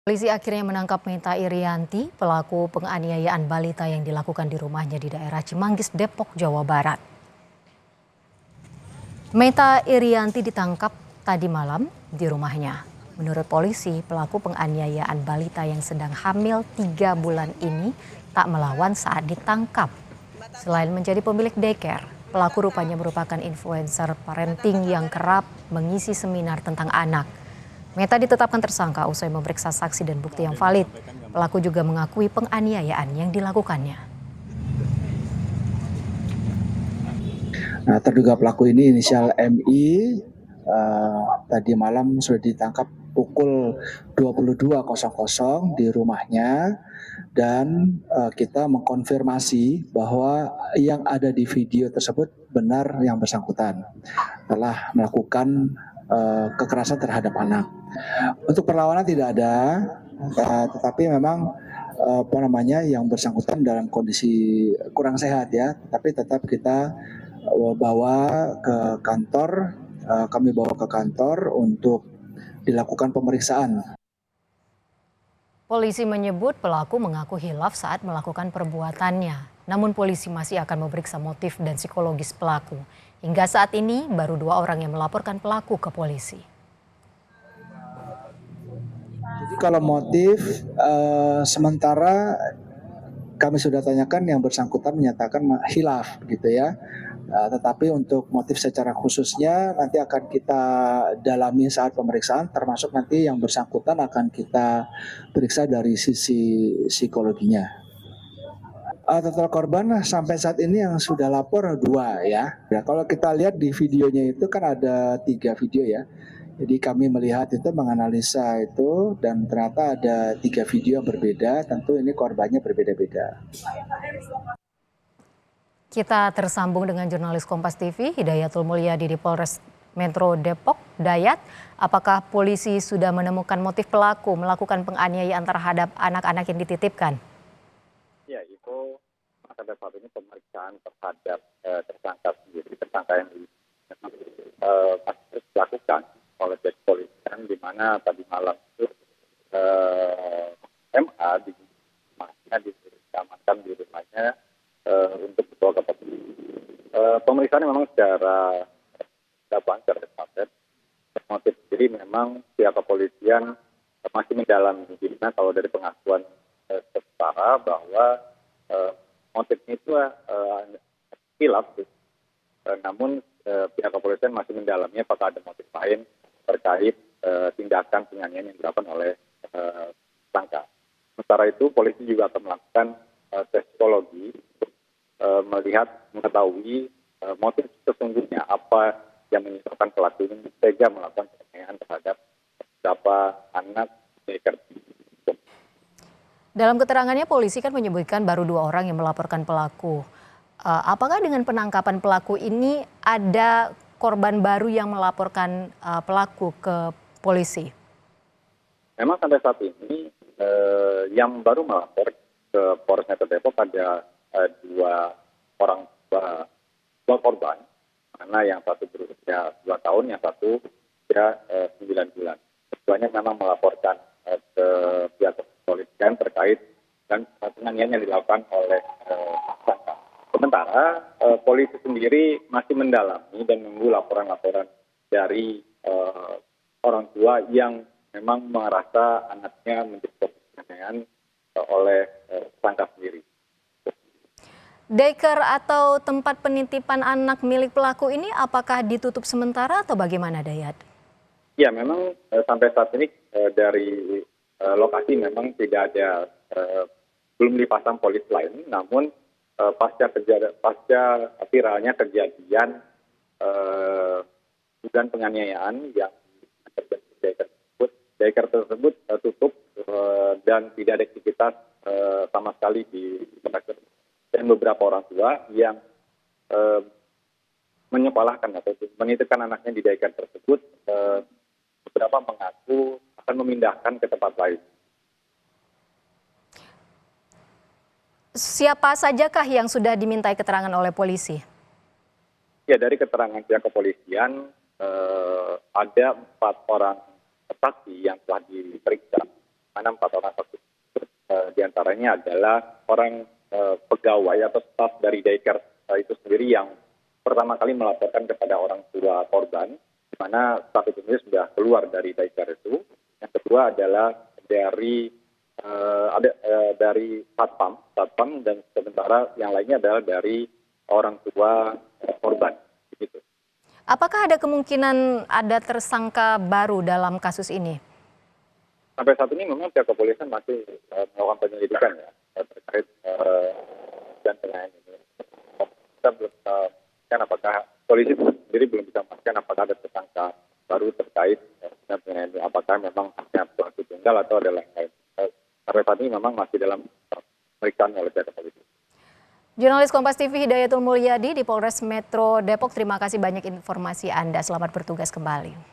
Polisi akhirnya menangkap Meta Irianti, pelaku penganiayaan balita yang dilakukan di rumahnya di daerah Cimanggis, Depok, Jawa Barat. Meta Irianti ditangkap tadi malam di rumahnya. Menurut polisi, pelaku penganiayaan balita yang sedang hamil 3 bulan ini tak melawan saat ditangkap. Selain menjadi pemilik daycare, pelaku rupanya merupakan influencer parenting yang kerap mengisi seminar tentang anak. Meta ditetapkan tersangka usai memeriksa saksi dan bukti yang valid. Pelaku juga mengakui penganiayaan yang dilakukannya. Nah, terduga pelaku ini inisial MI tadi malam sudah ditangkap pukul 22.00 di rumahnya dan kita mengkonfirmasi bahwa yang ada di video tersebut benar yang bersangkutan telah melakukan kekerasan terhadap anak. Untuk perlawanan tidak ada, tetapi memang yang bersangkutan dalam kondisi kurang sehat ya, tapi tetap kita bawa ke kantor, kami bawa ke kantor untuk dilakukan pemeriksaan. Polisi menyebut pelaku mengaku hilaf saat melakukan perbuatannya. Namun polisi masih akan memeriksa motif dan psikologis pelaku. Hingga saat ini baru 2 orang yang melaporkan pelaku ke polisi. Jadi kalau motif sementara kami sudah tanyakan, yang bersangkutan menyatakan hilaf gitu ya. Tetapi untuk motif secara khususnya nanti akan kita dalami saat pemeriksaan, termasuk nanti yang bersangkutan akan kita periksa dari sisi psikologinya. Total korban sampai saat ini yang sudah lapor 2 ya. Nah, kalau kita lihat di videonya itu kan ada 3 video ya. Jadi kami melihat itu, menganalisa itu, dan ternyata ada 3 video yang berbeda. Tentu ini korbannya berbeda-beda. Kita tersambung dengan jurnalis Kompas TV, Hidayatul Mulyadi di Polres Metro Depok. Dayat, apakah polisi sudah menemukan motif pelaku melakukan penganiayaan terhadap anak-anak yang dititipkan? Ya, itu pada saat ini pemeriksaan terhadap tersangka sendiri, tersangka yang masih terus dilakukan oleh pihak kepolisian, di mana tadi malam itu MA diamankan di rumahnya untuk dibawa ke polisi. Pemeriksaan memang secara paket. Motif sendiri memang pihak kepolisian masih mendalami, dimana kalau dari pengakuan setara bahwa motifnya itu hilaf, namun pihak kepolisian masih mendalami apakah ada motif lain terkait tindakan penganiayaan yang dilakukan oleh tersangka. Sementara itu polisi juga akan melakukan tes psikologi untuk mengetahui motif sesungguhnya apa yang menyebabkan pelaku ini tega melakukan penganiayaan terhadap beberapa anak daycare. Dalam keterangannya polisi kan menyebutkan baru 2 orang yang melaporkan pelaku. Apakah dengan penangkapan pelaku ini ada korban baru yang melaporkan pelaku ke polisi? Memang sampai saat ini yang baru melapor ke Polres Metro Depok ada 2 orang dua korban, mana yang satu berusia 2 tahun, yang satu berusia 9 bulan. Keduanya memang melaporkan ke pihak kepolisian terkait dan penganiayaan yang dilakukan oleh tersangka. Sementara polisi sendiri masih mendalami dan menunggu laporan-laporan dari orang tua yang memang merasa anaknya menjadi korban penganiayaan oleh tersangka sendiri. Daycare atau tempat penitipan anak milik pelaku ini apakah ditutup sementara atau bagaimana, Dayat? Ya, memang sampai saat ini dari lokasi memang tidak ada, belum dipasang polis lain, namun pasca viralnya kejadian dugaan penganiayaan yang terjadi di daycare tersebut tutup dan tidak ada aktivitas sama sekali di tempat tersebut. Dan beberapa orang tua yang menyekolahkan atau menitipkan anaknya di daycare tersebut, beberapa mengaku akan memindahkan ke tempat lain. Siapa sajakah yang sudah dimintai keterangan oleh polisi? Ya, dari keterangan pihak kepolisian ada 4 orang saksi yang telah diperiksa, mana 4 orang saksi tersebut diantaranya adalah orang pegawai atau staf dari daycare itu sendiri yang pertama kali melaporkan kepada orang tua korban, di mana staf itu sendiri sudah keluar dari daycare itu. Yang kedua adalah dari satpam, dan sementara yang lainnya adalah dari orang tua korban. Begitu. Apakah ada kemungkinan ada tersangka baru dalam kasus ini? Sampai saat ini memang pihak kepolisian masih melakukan penyelidikan ya terkait dan dengan ini. Kita belum memastikan apakah polisi sendiri belum bisa memastikan apakah ada tersangka baru terkait dengan ini, apakah memang hanya pelaku tunggal atau ada lain-lain. Sampai saat ini memang masih dalam pemeriksaan oleh pihak kepolisian. Jurnalis Kompas TV Hidayatul Mulyadi di Polres Metro Depok, terima kasih banyak informasi Anda. Selamat bertugas kembali.